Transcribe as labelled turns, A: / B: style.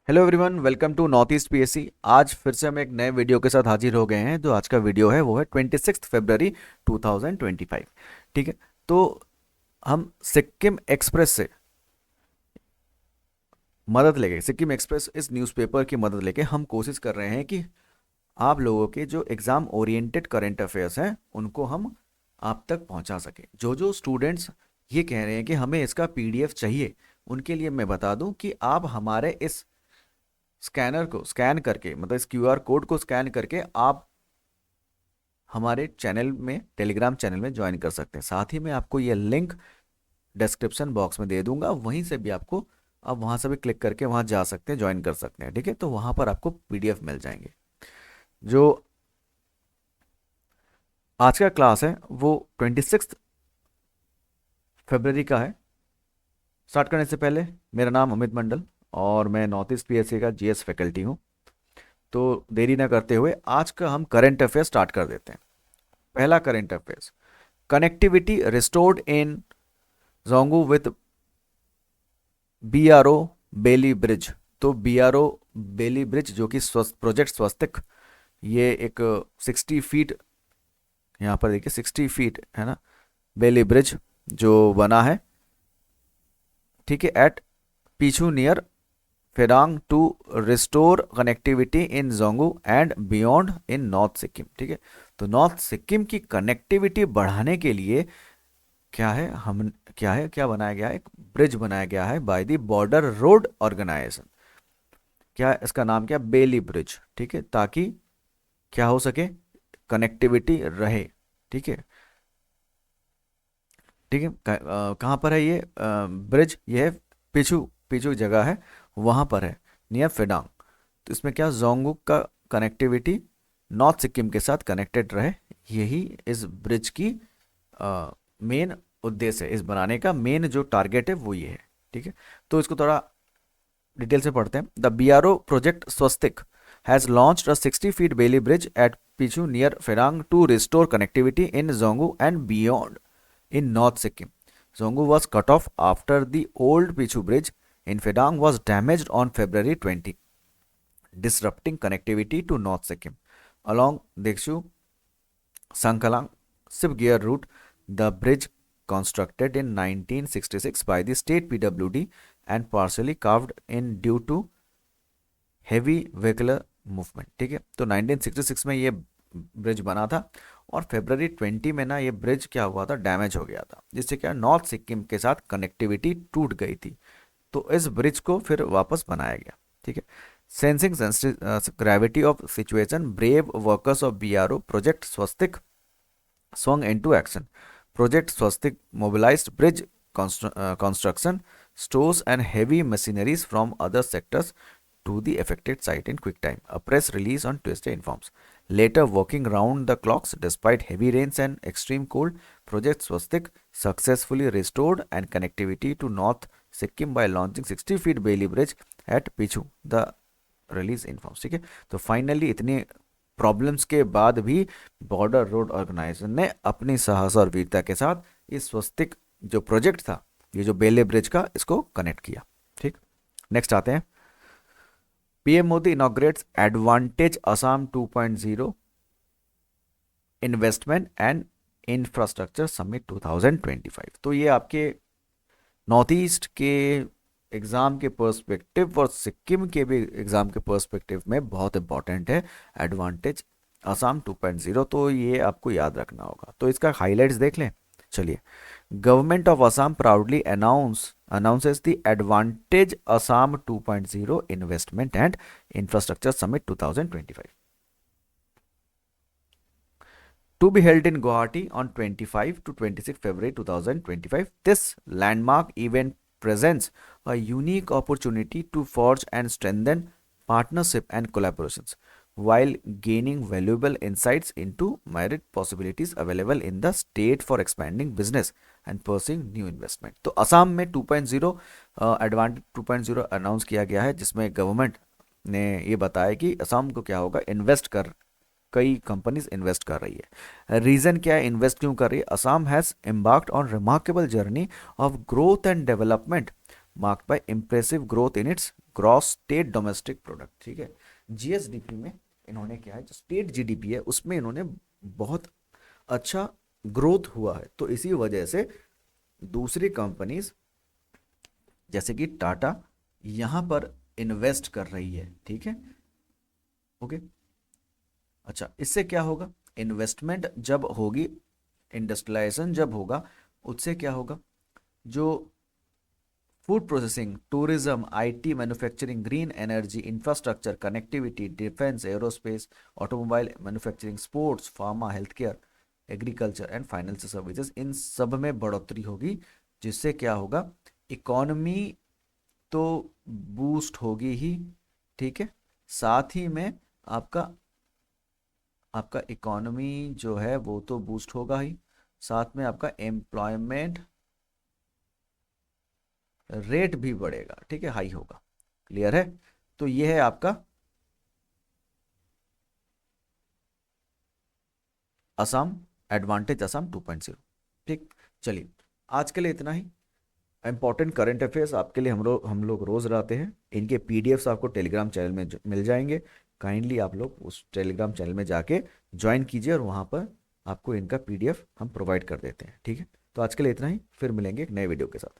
A: Hello everyone, welcome to North East PSC. आज फिर से हम एक नए वीडियो के साथ हाजिर हो गए हैं। जो आज का वीडियो है वो है 26 फरवरी 2025। ठीक है। तो हम सिक्किम एक्सप्रेस से मदद लेके, सिक्किम एक्सप्रेस इस न्यूज़पेपर की मदद लेके हम कोशिश कर रहे हैं कि आप लोगों के जो एग्ज़ाम ओरिएंटेड करंट अफेयर्स हैं उनको हम आप तक पहुंचा सकें। जो जो स्टूडेंट्स ये कह रहे हैं कि हमें इसका पीडीएफ चाहिए, उनके लिए मैं बता दूं कि आप हमारे इस स्कैनर को स्कैन करके, मतलब इस क्यूआर कोड को स्कैन करके आप हमारे चैनल में, टेलीग्राम चैनल में ज्वाइन कर सकते हैं। साथ ही मैं आपको ये लिंक डिस्क्रिप्शन बॉक्स में दे दूंगा, वहीं से भी आपको, आप वहां से भी क्लिक करके वहां जा सकते हैं, ज्वाइन कर सकते हैं। ठीक है। तो वहां पर आपको पीडीएफ मिल जाएंगे। जो आज का क्लास है वो 26 फरवरी का है। स्टार्ट करने से पहले, मेरा नाम अमित मंडल और मैं नॉर्थ ईस्ट पीएससी का जीएस फैकल्टी हूँ। तो देरी ना करते हुए आज का हम करंट अफेयर स्टार्ट कर देते हैं। पहला current affairs, connectivity restored in Dzongu with BRO Bailey bridge. तो बीआरओ बेली ब्रिज जो कि प्रोजेक्ट स्वस्तिक, ये एक 60 फीट, यहाँ पर देखिए 60 फीट है ना, बेली ब्रिज जो बना है, ठीक है, at Pichu near Phedang to restore connectivity in Dzongu and beyond in North Sikkim. ठीक है। तो नॉर्थ सिक्किम की कनेक्टिविटी बढ़ाने के लिए क्या बनाया गया है, एक ब्रिज बनाया गया है by the Border Road Organisation. क्या इसका नाम, क्या, बेली ब्रिज। ठीक है। ताकि क्या हो सके, कनेक्टिविटी रहे। ठीक है। ठीक है। कहाँ पर है ये ब्रिज? ये है पिछू, पिछू जगह है, वहाँ पर है, नियर फेडांग। तो इसमें क्या, जोंगुक का कनेक्टिविटी नॉर्थ सिक्किम के साथ कनेक्टेड रहे, यही इस ब्रिज की मेन उद्देश्य है। इस बनाने का मेन जो टारगेट है वो ये है। ठीक है। तो इसको थोड़ा डिटेल से पढ़ते हैं। The BRO project Swastik has launched a 60 feet Bailey bridge at Pichu near Pherang to restore connectivity in Dzongu and beyond in North Sikkim. Zongu was cut off after the old Pichu Bridge in Fedang was damaged on February 20, disrupting connectivity to North Sikkim. Along Dekshu Sankalang Sibgear route, the bridge constructed in 1966 by the state PWD and partially carved in due to heavy vehicular movement. ठीक है। तो 1966 में ये bridge बना था और फरवरी 20 में ना ये ब्रिज क्या हुआ था, डैमेज हो गया था, जिससे क्या नॉर्थ सिक्किम के साथ कनेक्टिविटी टूट गई थी। तो इस ब्रिज को फिर वापस बनाया गया। ठीक है। Sensing gravity of situation, brave workers of BRO project Swastik swung into action. Project Swastik mobilized bridge construction, stores and heavy machineries from other sectors to the affected site in quick time. A press release on Tuesday informs. Later, working round the clocks despite heavy rains and extreme cold, Project Swastik successfully restored and connectivity to North Sikkim by launching 60 feet Bailey Bridge at Pichu. The release informs। ठीक है। तो finally इतनी problems के बाद भी border Road organisation ने अपनी साहस और वीरता के साथ इस स्वस्तिक जो प्रोजेक्ट था, ये जो बेले ब्रिज का, इसको कनेक्ट किया। ठीक। नेक्स्ट आते हैं। PM Modi inaugurates advantage Assam 2.0 investment and infrastructure summit 2025। तो ये आपके नॉर्थ ईस्ट के एग्ज़ाम के पर्सपेक्टिव और सिक्किम के भी एग्ज़ाम के पर्सपेक्टिव में बहुत इंपॉर्टेंट है, एडवांटेज असम 2.0। तो ये आपको याद रखना होगा। तो इसका हाइलाइट्स देख लें। चलिए। Government of Assam proudly announces the advantage Assam 2.0 investment and infrastructure summit 2025 to be held in Guwahati on 25 to 26 February 2025. This landmark event presents a unique opportunity to forge and strengthen partnership and collaborations while gaining valuable insights into merit possibilities available in the state for expanding business and pursuing new investment। तो असम में 2.0 advantage 2.0 announce किया गया है, जिसमें government ने ये बताया कि असम को क्या होगा, इन्वेस्ट कर, कई कंपनीज इन्वेस्ट कर रही है। रीजन क्या है, इन्वेस्ट क्यों कर रही है? Assam has embarked on remarkable journey of growth and development marked by impressive growth in its gross state domestic product. ठीक है, जीएसडीपी में इन्होंने क्या है, जो स्टेट जीडीपी है उसमें इन्होंने बहुत अच्छा ग्रोथ हुआ है, तो इसी वजह से दूसरी कंपनीज जैसे कि टाटा यहाँ पर इन्वेस्ट कर रही है। ठीक है, ओके। अच्छा, इससे क्या होगा, इन्वेस्टमेंट जब होगी, इंडस्ट्रियलाइजेशन जब होगा, उससे क्या होगा, जो food processing, tourism, IT, manufacturing, green energy, infrastructure, connectivity, defence, aerospace, automobile manufacturing, sports, pharma, health care, agriculture and financial services, इन सब में बढ़ोतरी होगी, जिससे क्या होगा, इकोनॉमी तो बूस्ट होगी ही। ठीक है, साथ ही में आपका आपका इकोनॉमी जो है वो तो बूस्ट होगा ही, साथ में आपका एम्प्लॉयमेंट रेट भी बढ़ेगा। ठीक है, हाई होगा। क्लियर है? तो ये है आपका असम, एडवांटेज असम 2.0। ठीक, चलिए आज के लिए इतना ही। इंपॉर्टेंट करंट अफेयर्स आपके लिए हम लोग रोज लाते हैं, इनके पीडीएफ्स आपको टेलीग्राम चैनल में मिल जाएंगे। काइंडली आप लोग उस टेलीग्राम चैनल में जाके ज्वाइन कीजिए और वहाँ पर आपको इनका पीडीएफ हम प्रोवाइड कर देते हैं। ठीक है, तो आज के लिए इतना ही, फिर मिलेंगे एक नए वीडियो के साथ।